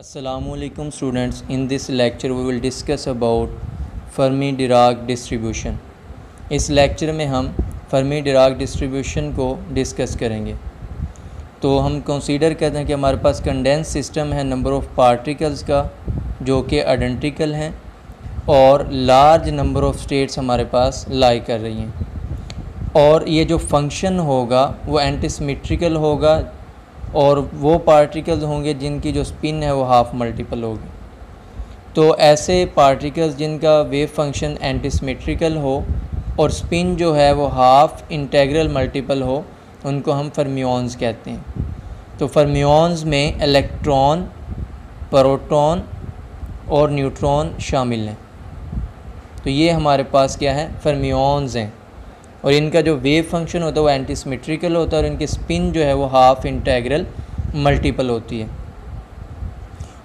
Assalamualaikum students. In this lecture we will discuss about Fermi-Dirac distribution. इस lecture में हम Fermi-Dirac distribution को discuss करेंगे। तो हम कंसीडर करते हैं कि हमारे पास कंडेंस सिस्टम है नंबर ऑफ़ पार्टिकल्स का जो कि आइडेंटिकल हैं और लार्ज नंबर ऑफ़ स्टेट्स हमारे पास लाई कर रही हैं और ये जो फंक्शन होगा वो एंटीसिमेट्रिकल होगा और वो पार्टिकल्स होंगे जिनकी जो स्पिन है वो हाफ़ मल्टीपल होगी। तो ऐसे पार्टिकल्स जिनका वेव फंक्शन एंटीसिमेट्रिकल हो और स्पिन जो है वो हाफ़ इंटेग्रल मल्टीपल हो उनको हम फर्मिओन्स कहते हैं। तो फर्मिओन्स में इलेक्ट्रॉन, प्रोटॉन और न्यूट्रॉन शामिल हैं। तो ये हमारे पास क्या है, फर्मिओन्स हैं और इनका जो वेव फंक्शन होता है वो एंटीसिमेट्रिकल होता है और इनकी स्पिन जो है वो हाफ़ इंटेग्रल मल्टीपल होती है।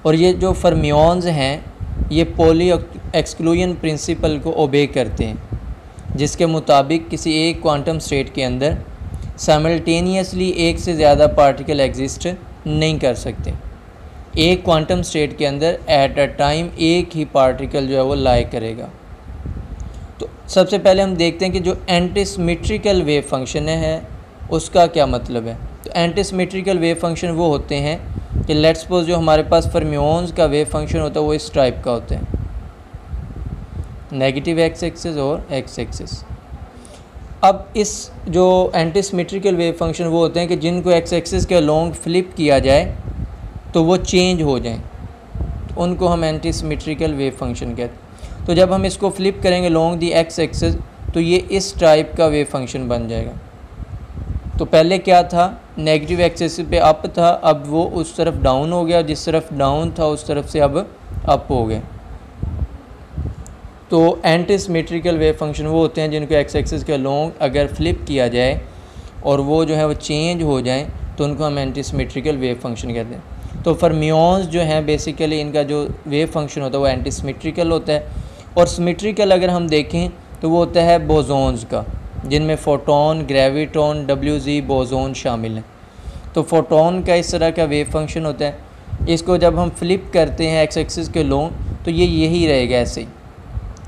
और ये जो फर्मिओन्स हैं ये पॉली एक्सक्लूजन प्रिंसिपल को ओबे करते हैं जिसके मुताबिक किसी एक क्वांटम स्टेट के अंदर साइमल्टेनियसली एक से ज़्यादा पार्टिकल एग्जिस्ट नहीं कर सकते। एक क्वांटम स्टेट के अंदर एट अ टाइम एक ही पार्टिकल जो है वो लाई करेगा। तो सबसे पहले हम देखते हैं कि जो एंटीसिमेट्रिकल वेव फंक्शन है उसका क्या मतलब है। तो एंटीसिमेट्रिकल वेव फंक्शन वो होते हैं कि लेट्स सपोज जो हमारे पास फर्मिओन्स का वेव फंक्शन होता है वो इस टाइप का होता है, नेगेटिव एक्स एक्सिस और एक्स एक्सिस। अब इस जो एंटीसिमेट्रिकल वेव फंक्शन वो होते हैं कि जिनको एक्स एक्सिस के अलोंग फ्लिप किया जाए तो वो चेंज हो जाएं, तो उनको हम एंटीसिमेट्रिकल वेव फंक्शन कहते हैं। तो जब हम इसको फ्लिप करेंगे लॉन्ग दी एक्स एक्सिस तो ये इस टाइप का वेव फंक्शन बन जाएगा। तो पहले क्या था, नेगेटिव एक्सिस पे अप था, अब वो उस तरफ डाउन हो गया, जिस तरफ डाउन था उस तरफ से अब अप हो गया। तो एंटीसिमेट्रिकल वेव फंक्शन वो होते हैं जिनको एक्स एक्सिस के लॉन्ग अगर फ्लिप किया जाए और वो जो है वो चेंज हो जाए तो उनको हम एंटीसिमेट्रिकल वेव फंक्शन कहते हैं। तो फर्मिओन्स जो हैं बेसिकली इनका जो वेव फंक्शन होता है वो एंटीसिमेट्रिकल होता है और सिमेट्रिकल अगर हम देखें तो वो होता है बोसोन्स का, जिनमें फोटोन, ग्रेविटॉन, डब्ल्यू बोसोन शामिल हैं। तो फोटोन का इस तरह का वेव फंक्शन होता है, इसको जब हम फ्लिप करते हैं एक्स एक्सिस के लॉन्ग तो ये यही रहेगा ऐसे ही,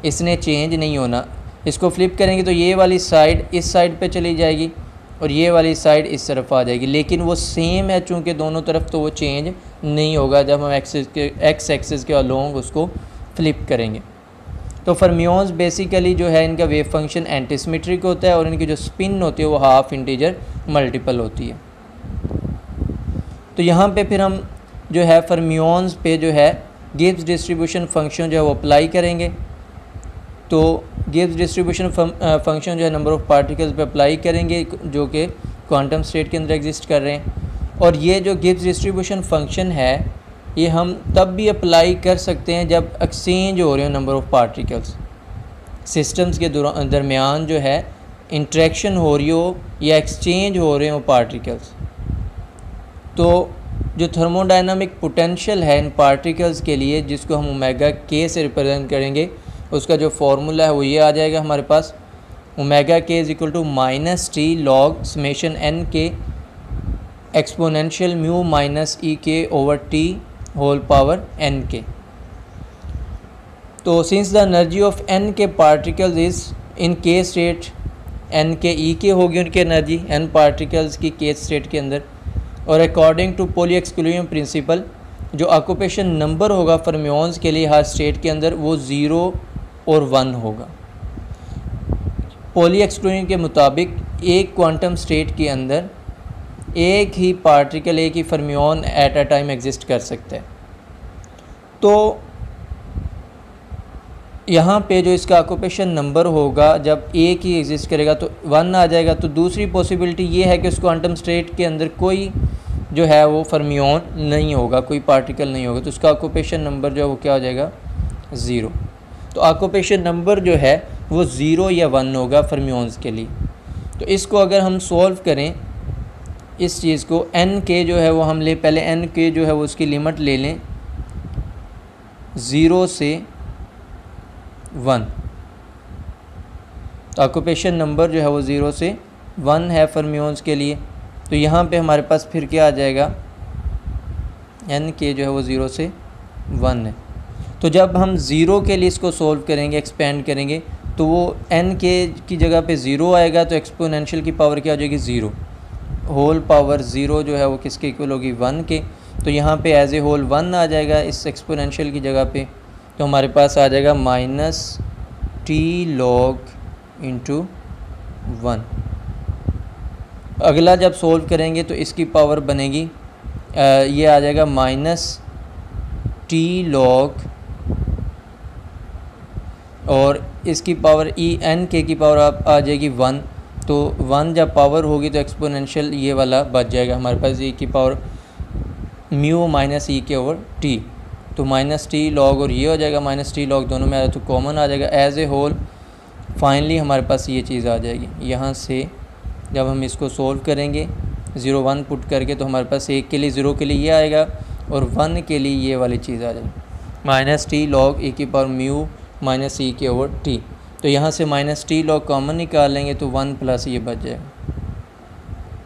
इसने चेंज नहीं होना। इसको फ्लिप करेंगे तो ये वाली साइड इस साइड पे चली जाएगी और ये वाली साइड इस तरफ आ जाएगी, लेकिन वो सेम है चूँकि दोनों तरफ, तो वो चेंज नहीं होगा जब हम एक्स एक्सिस के अलोंग उसको फ्लिप करेंगे। तो फर्मिओन्स बेसिकली जो है इनका वेव फंक्शन एंटीसिमेट्रिक होता है और इनकी जो स्पिन होती है वो हाफ़ इंटीजर मल्टीपल होती है। तो यहाँ पे फिर हम जो है फर्मिओन्स पे जो है गिब्स डिस्ट्रीब्यूशन फंक्शन जो है वो अप्लाई करेंगे। तो गिब्स डिस्ट्रीब्यूशन फंक्शन जो है नंबर ऑफ़ पार्टिकल्स पे अप्लाई करेंगे जो कि क्वांटम स्टेट के अंदर एग्जिस्ट कर रहे हैं। और ये जो गिब्स डिस्ट्रीब्यूशन फंक्शन है ये हम तब भी अप्लाई कर सकते हैं जब एक्सचेंज हो रहे हो नंबर ऑफ़ पार्टिकल्स, सिस्टम्स के दरमियान जो है इंटरेक्शन हो रही हो या एक्सचेंज हो रहे हो पार्टिकल्स। तो जो थर्मोडायनामिक पोटेंशियल है इन पार्टिकल्स के लिए जिसको हम ओमेगा के से रिप्रेजेंट करेंगे, उसका जो फार्मूला है वो ये आ जाएगा हमारे पास, omega K is equal to minus T log summation N K exponential mu minus E K over T whole power N K. तो since the energy of N K particles is in K state, N के ई के होगी उनकी energy N particles की के state के अंदर, और according to Pauli exclusion principle जो ऑक्यूपेशन नंबर होगा फर्मिओन्स के लिए हर स्टेट के अंदर वो 0 और 1 होगा। पॉली एक्सक्लूजन के मुताबिक एक क्वांटम स्टेट के अंदर एक ही पार्टिकल, एक ही फर्मिओन एट अ टाइम एग्जिस्ट कर सकता है। तो यहाँ पे जो इसका ऑक्यूपेशन नंबर होगा जब एक ही एग्जिस्ट करेगा तो 1 आ जाएगा। तो दूसरी पॉसिबिलिटी ये है कि उस क्वांटम स्टेट के अंदर कोई जो है वो फर्मिओन नहीं होगा, कोई पार्टिकल नहीं होगा, तो उसका ऑक्यूपेशन नंबर जो है वो क्या हो जाएगा, 0। तो ऑक्यूपेशन नंबर जो है वो 0 या 1 होगा फर्मिओन्स के लिए। तो इसको अगर हम सॉल्व करें इस चीज़ को, एन के जो है वो हम ले, पहले एन के जो है वो उसकी लिमिट ले लें 0 से 1। तो ऑक्यूपेशन नंबर जो है वो 0 से 1 है फर्मिओन्स के लिए। तो यहाँ पे हमारे पास फिर क्या आ जाएगा, एन के जो है वो 0 से 1 है। तो जब हम 0 के लिए इसको सोल्व करेंगे, एक्सपेंड करेंगे, तो वो एन के की जगह पे 0 आएगा, तो एक्सपोनेंशियल की पावर क्या हो जाएगी 0, होल पावर 0 जो है वो किसके इक्वल होगी 1 के। तो यहाँ पे एज ए होल 1 आ जाएगा इस एक्सपोनेंशियल की जगह पे, तो हमारे पास आ जाएगा -t log × 1। अगला जब सोल्व करेंगे तो इसकी पावर बनेगी ये आ जाएगा -t log, और इसकी पावर एन के की पावर आ जाएगी 1। तो 1 जब पावर होगी तो एक्सपोनेंशियल ये वाला बच जाएगा हमारे पास, e की power mu minus E K over T. तो -t log और ये हो जाएगा -t log, दोनों में आ जाए तो कॉमन आ जाएगा एज ए होल। फाइनली हमारे पास ये चीज़ आ जाएगी। यहाँ से जब हम इसको सोल्व करेंगे 0 1 पुट करके, तो हमारे पास 1 के लिए 0 के लिए ये आएगा और 1 के लिए ये वाली चीज़ आ जाएगी -t log e की power mu minus E K over T. तो यहाँ से -t log कॉमन निकाल लेंगे तो 1 प्लस ये बच जाएगा।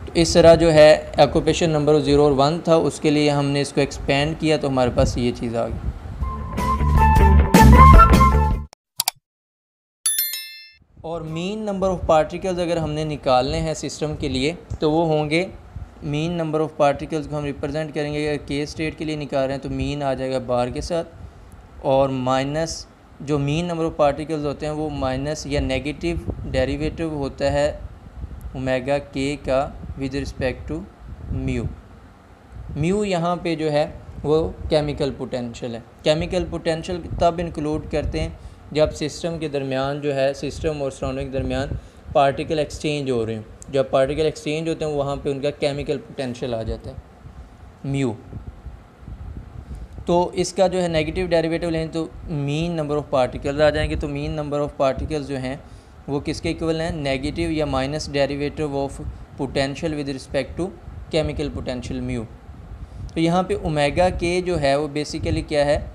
तो इस तरह जो है ऑक्यूपेशन नंबर 0 और 1 था, उसके लिए हमने इसको एक्सपेंड किया तो हमारे पास ये चीज़ आ गई। और मीन नंबर ऑफ़ पार्टिकल्स अगर हमने निकालने हैं सिस्टम के लिए तो वो होंगे, मीन नंबर ऑफ़ पार्टिकल्स को हम रिप्रेजेंट करेंगे। अगर के स्टेट के लिए निकाल रहे हैं तो मीन आ जाएगा बार के साथ, और माइनस जो मीन नंबर ऑफ़ पार्टिकल्स होते हैं वो माइनस या नेगेटिव डेरिवेटिव होता है ओमेगा के का with respect to mu. Mu यहाँ पे जो है वो केमिकल पोटेंशियल है। केमिकल पोटेंशियल तब इंक्लूड करते हैं जब सिस्टम के दरमियान जो है, सिस्टम और सराउंडिंग के दरमियान पार्टिकल एक्सचेंज हो रहे हैं। जब पार्टिकल एक्सचेंज होते हैं वहाँ पे उनका केमिकल पोटेंशियल आ जाता है म्यू। तो इसका जो है नेगेटिव डेरिवेटिव लें तो मीन नंबर ऑफ़ पार्टिकल्स आ जाएंगे। तो मीन नंबर ऑफ़ पार्टिकल्स जो हैं वो किसके इक्वल हैं, नेगेटिव या minus derivative of potential with respect to chemical potential mu. तो यहाँ पे ओमेगा के जो है वो बेसिकली क्या है,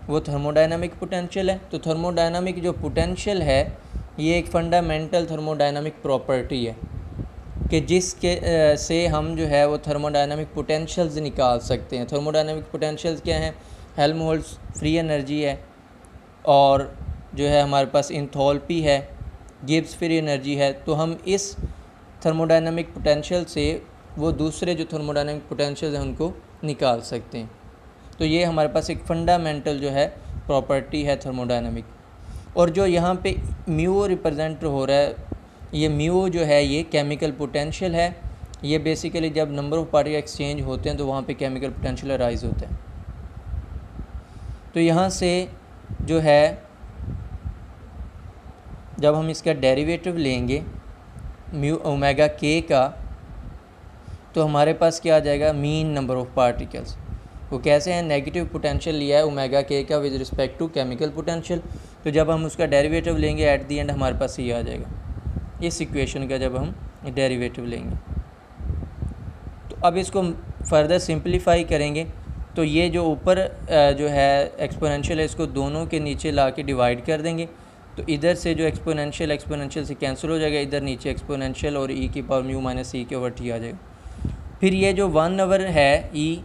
वो थर्मोडायनामिक पोटेंशियल है। तो थर्मोडायनामिक जो पोटेंशियल है ये एक फंडामेंटल थर्मोडायनामिक प्रॉपर्टी है कि जिसके से हम जो है वो थर्मोडायनामिक पोटेंशियल्स निकाल सकते हैं। थर्मोडायनामिक पोटेंशियल्स क्या हैं, हेल्महोल्ट्ज़ फ्री एनर्जी है, और जो है हमारे पास इंथैल्पी है, गिब्स फ्री एनर्जी है। तो हम इस थर्मोडायनामिक पोटेंशियल से वो दूसरे जो थर्मोडायनामिक पोटेंशियल्स हैं उनको निकाल सकते हैं। तो ये हमारे पास एक फंडामेंटल जो है प्रॉपर्टी है थर्मोडायनामिक। और जो यहाँ पे म्यू रिप्रेजेंट हो रहा है, ये म्यू जो है ये केमिकल पोटेंशियल है। ये बेसिकली जब नंबर ऑफ़ पार्टिकल एक्सचेंज होते हैं तो वहाँ पे केमिकल पोटेंशियल राइज होता है। तो यहाँ से जो है जब हम इसका डेरिवेटिव लेंगे म्यू ओमेगा के का, तो हमारे पास क्या आ जाएगा, मीन नंबर ऑफ़ पार्टिकल्स। वो कैसे हैं, नेगेटिव पोटेंशियल लिया है ओमेगा के का with respect to chemical potential. तो जब हम उसका डेरिवेटिव लेंगे एट दी एंड हमारे पास ये आ जाएगा, इस इक्वेशन का जब हम डेरिवेटिव लेंगे। तो अब इसको फर्दर सिंप्लीफाई करेंगे तो ये जो ऊपर जो है एक्सपोनेंशियल है इसको दोनों के नीचे ला के डिवाइड कर देंगे। तो इधर से जो एक्सपोनेंशियल से कैंसिल हो जाएगा, इधर नीचे एक्सपोनेंशियल और ई की power mu minus E K over T आ जाएगा। फिर ये जो 1 है ई,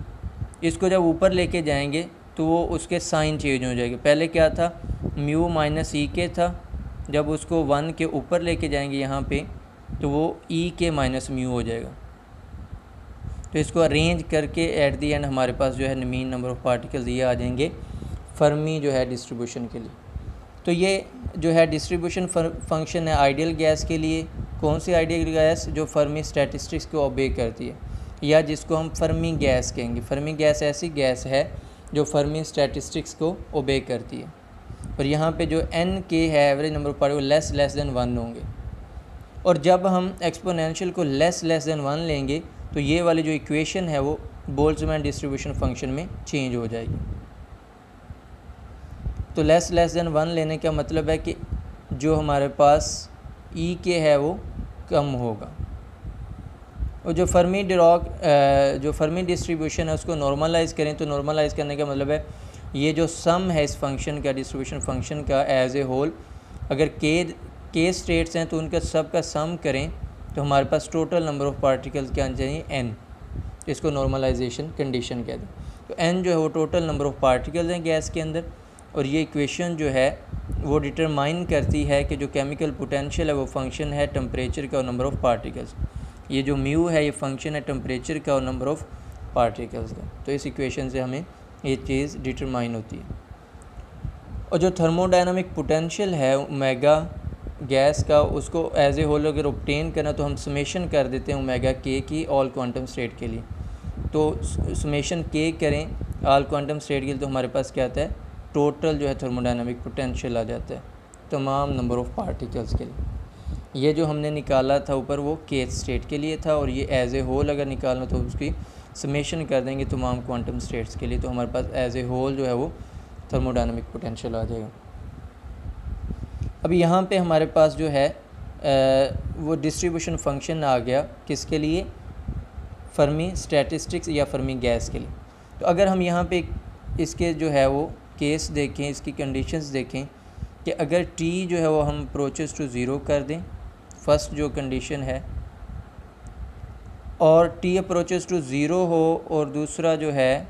इसको जब ऊपर लेके जाएंगे तो वो उसके साइन चेंज हो जाएंगे। पहले क्या था, म्यू माइनस ई के था, जब उसको 1 के ऊपर लेके जाएंगे यहाँ पे तो वो ई के माइनस म्यू हो जाएगा। तो इसको अरेंज करके एट दी एंड हमारे पास जो है मीन नंबर ऑफ़ पार्टिकल्स ये आ जाएंगे फर्मी जो है डिस्ट्रीब्यूशन के लिए। तो ये जो है डिस्ट्रीब्यूशन फंक्शन है आइडियल गैस के लिए। कौन सी आइडियल गैस, जो फर्मी स्टैटिस्टिक्स को ओबे करती है, या जिसको हम फर्मी गैस कहेंगे। फर्मी गैस ऐसी गैस है जो फर्मी स्टैटिस्टिक्स को ओबे करती है। और यहाँ पे जो एन के है average number of particle less than 1 होंगे। और जब हम एक्सपोनेंशियल को लेस देन 1 लेंगे तो ये वाली जो इक्वेशन है वो बोल्ट्जमैन डिस्ट्रीब्यूशन फंक्शन में चेंज हो जाएगी। तो लेस देन 1 लेने का मतलब है कि जो हमारे पास ई के है वो कम होगा। और जो फर्मी डिस्ट्रीब्यूशन है उसको नॉर्मलाइज़ करें तो नॉर्मलाइज़ करने का मतलब है ये जो सम है इस फंक्शन का, डिस्ट्रीब्यूशन फंक्शन का एज ए होल, अगर के स्टेट्स हैं तो उनका सब का सम करें तो हमारे पास टोटल नंबर ऑफ़ पार्टिकल्स क्या आना चाहिए, n। इसको नॉर्मलाइजेशन कंडीशन कहते हैं। तो n जो है वो टोटल नंबर ऑफ़ पार्टिकल्स हैं गैस के अंदर, और ये इक्वेशन जो है वो डिटरमाइन करती है कि जो केमिकल पोटेंशियल है वो फंक्शन है टेम्परेचर का और नंबर ऑफ़ पार्टिकल्स। ये जो म्यू है ये फंक्शन है टेम्परेचर का और नंबर ऑफ़ पार्टिकल्स का। तो इस इक्वेशन से हमें ये चीज़ डिटरमाइन होती है। और जो थर्मोडायनामिक पोटेंशियल है ओमेगा गैस का, उसको एज ए होल अगर ऑब्टेन करना तो हम समेशन कर देते हैं ओमेगा के की ऑल क्वांटम स्टेट के लिए। तो समेशन के करें ऑल क्वांटम स्टेट के लिए तो हमारे पास क्या आता है, टोटल जो है थर्मोडायनामिक पोटेंशियल आ जाता है तमाम नंबर ऑफ़ पार्टिकल्स के लिए। ये जो हमने निकाला था ऊपर वो केथ स्टेट के लिए था, और ये एज ए होल अगर निकालना तो उसकी समेशन कर देंगे तमाम क्वांटम स्टेट्स के लिए, तो हमारे पास एज ए होल जो है वो थर्मोडायनामिक पोटेंशियल आ जाएगा। अभी यहाँ पे हमारे पास जो है वो डिस्ट्रीब्यूशन फंक्शन आ गया किसके लिए, फर्मी स्टैटिस्टिक्स या फर्मी गैस के लिए। तो अगर हम यहाँ पे इसके जो है वो केस देखें, इसकी कंडीशंस देखें कि अगर t जो है वो हम अप्रोचेस टू ज़ीरो कर दें, फर्स्ट जो कंडीशन है, और t अप्रोचेस टू ज़ीरो हो, और दूसरा जो है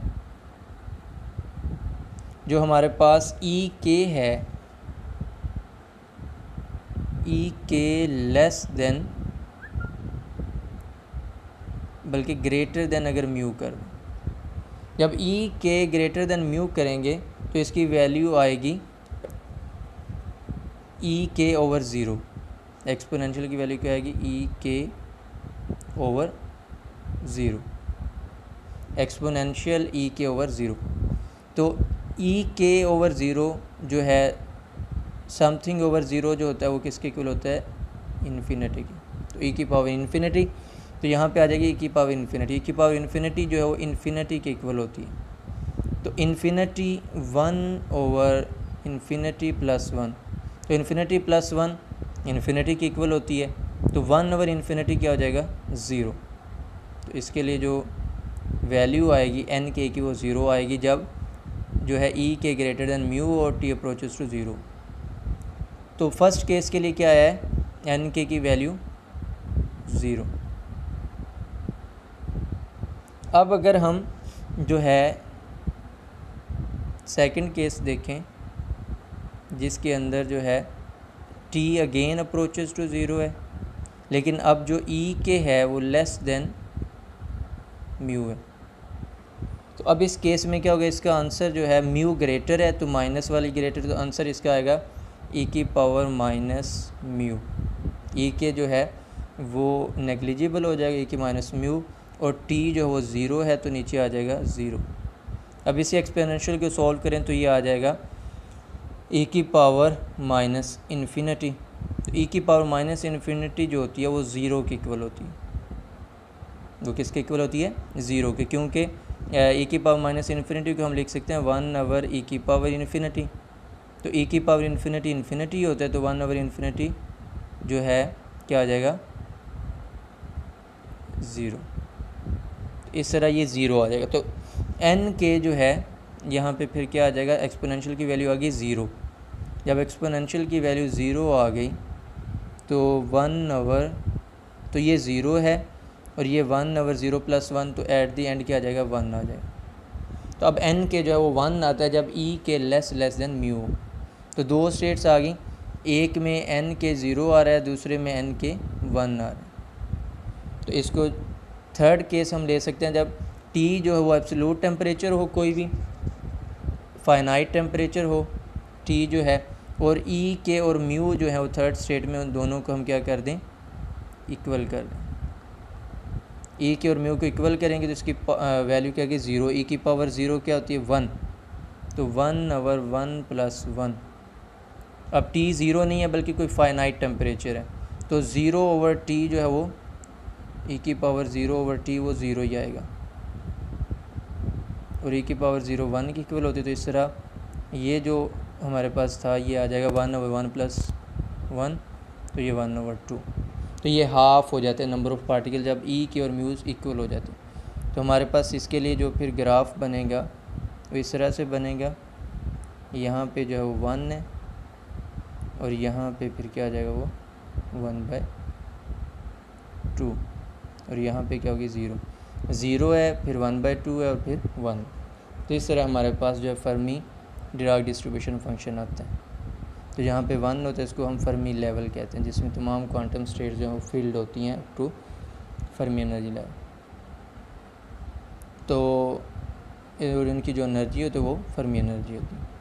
जो हमारे पास ई के है, ई के लेस देन बल्कि ग्रेटर देन अगर म्यू कर दें, जब ई के ग्रेटर देन म्यू करेंगे तो इसकी वैल्यू आएगी ई के ओवर ज़ीरो। एक्सपोनेंशियल की वैल्यू क्या आएगी, ई के ओवर ज़ीरो, एक्सपोनेंशियल ई के ओवर ज़ीरो। तो ई के ओवर ज़ीरो जो है समथिंग ओवर ज़ीरो जो होता है वो किसके इक्वल होता है, इन्फिनिटी की। तो ई की पावर इन्फिनिटी, तो यहाँ पे आ जाएगी ई की पावर इन्फिनिटी। ई की पावर इन्फिनिटी जो है वो इन्फिनिटी के इक्वल होती है। तो इन्फिनिटी 1 ओवर इन्फिनिटी प्लस 1, तो इन्फिनिटी प्लस 1 इन्फिनिटी की इक्वल होती है। तो 1 ओवर इन्फिनिटी क्या हो जाएगा, ज़ीरो। तो इसके लिए जो वैल्यू आएगी एन के की वो ज़ीरो आएगी जब जो है ई के ग्रेटर देन म्यू और टी अप्रोचेस टू ज़ीरो। तो फर्स्ट केस के लिए क्या आया है, एन के की वैल्यू ज़ीरो। अब अगर हम जो है सेकंड केस देखें जिसके अंदर जो है T again approaches to zero है, लेकिन अब जो ई के है वो लेस देन म्यू है। तो अब इस केस में क्या होगा, इसका आंसर जो है म्यू ग्रेटर है तो माइनस वाली ग्रेटर, तो आंसर इसका आएगा ई की पावर माइनस म्यू। ई के जो है वो नेग्लिजिबल हो जाएगा, ई की माइनस म्यू, और टी जो है वो ज़ीरो है तो नीचे आ जाएगा ज़ीरो। अब इसी एक्सपोनेंशियल को सॉल्व करें तो ये आ जाएगा ई की पावर माइनस इन्फिनिटी। तो ई की पावर माइनस इन्फिनिटी जो होती है वो ज़ीरो की इक्वल होती है। वो किसके इक्वल होती है, ज़ीरो के, क्योंकि ई की पावर माइनस इन्फिनिटी को हम लिख सकते हैं 1 ओवर ई की पावर इन्फिनिटी। तो ई की पावर इन्फिनिटी इन्फिनिटी होता है, तो 1 ओवर इन्फिनिटी जो है क्या आ जाएगा, ज़ीरो। इस तरह ये ज़ीरो आ जाएगा। तो एन के जो है यहाँ पे फिर क्या आ जाएगा, एक्सपोनेंशियल की वैल्यू आ गई ज़ीरो। जब एक्सपोनेंशियल की वैल्यू ज़ीरो आ गई तो 1 ओवर, तो ये ज़ीरो है और ये 1 ओवर ज़ीरो प्लस 1, तो एट दी एंड क्या आ जाएगा, 1 आ जाएगा। तो अब एन के जो है वो 1 आता है जब ई के लेस देन म्यू हो। तो दो स्टेट्स आ गई, एक में एन के ज़ीरो आ रहा है, दूसरे में एन के 1 आ रहा है। तो इसको थर्ड केस हम ले सकते हैं जब टी जो है वो एब्सोल्यूट टेम्परेचर हो, कोई भी फाइनाइट टेम्परेचर हो टी जो है, और ई के और म्यू जो है वो थर्ड स्टेट में, उन दोनों को हम क्या कर दें, इक्वल कर दें। ई के और म्यू को इक्वल करेंगे तो इसकी वैल्यू क्या होगी, ज़ीरो। ई की पावर ज़ीरो क्या होती है, 1, तो 1 ओवर 1 प्लस 1। अब टी ज़ीरो नहीं है बल्कि कोई फाइनाइट टेम्परेचर है, तो ज़ीरो ओवर टी जो है वो ई की पावर ज़ीरो ओवर टी वो ज़ीरो ही आएगा, और ई की पावर ज़ीरो 1 की इक्वल होती है। तो इस तरह ये जो हमारे पास था ये आ जाएगा 1 ओवर 1 प्लस 1, तो ये 1 ओवर 2। तो ये हाफ़ हो जाते हैं नंबर ऑफ़ पार्टिकल जब ई के और म्यूज़ इक्वल हो जाते हैं। तो हमारे पास इसके लिए जो फिर ग्राफ बनेगा वो इस तरह से बनेगा, यहाँ पे जो है वो 1 है और यहाँ पे फिर क्या आ जाएगा, वो 1/2, और यहाँ पे क्या होगी, ज़ीरो। ज़ीरो है, फिर 1/2 है और फिर 1। तो इस तरह हमारे पास जो है फर्मी डिराक डिस्ट्रीब्यूशन फंक्शन आता है। तो यहाँ पे 1 होता है, इसको हम फर्मी लेवल कहते हैं, जिसमें तमाम क्वांटम स्टेट्स जो है फील्ड होती हैं टू फर्मी एनर्जी लेवल। तो और इनकी जो एनर्जी होती है वो फर्मी एनर्जी होती है।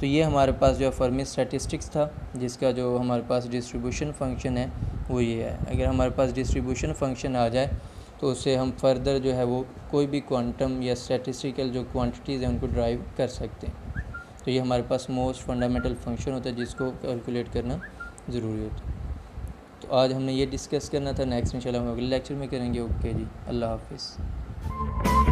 तो ये हमारे पास जो है फर्मी स्टैटिस्टिक्स था, जिसका जो हमारे पास डिस्ट्रीब्यूशन फंक्शन है वो ये है। अगर हमारे पास डिस्ट्रीब्यूशन फंक्शन आ जाए तो उससे हम फर्दर जो है वो कोई भी क्वांटम या स्टैटिस्टिकल जो क्वांटिटीज़ हैं उनको ड्राइव कर सकते हैं। तो ये हमारे पास मोस्ट फंडामेंटल फंक्शन होता है जिसको कैलकुलेट करना ज़रूरी होता है। तो आज हमने ये डिस्कस करना था। नेक्स्ट इंशाल्लाह हम अगले लेक्चर में करेंगे। ओके जी, अल्लाह हाफिज़।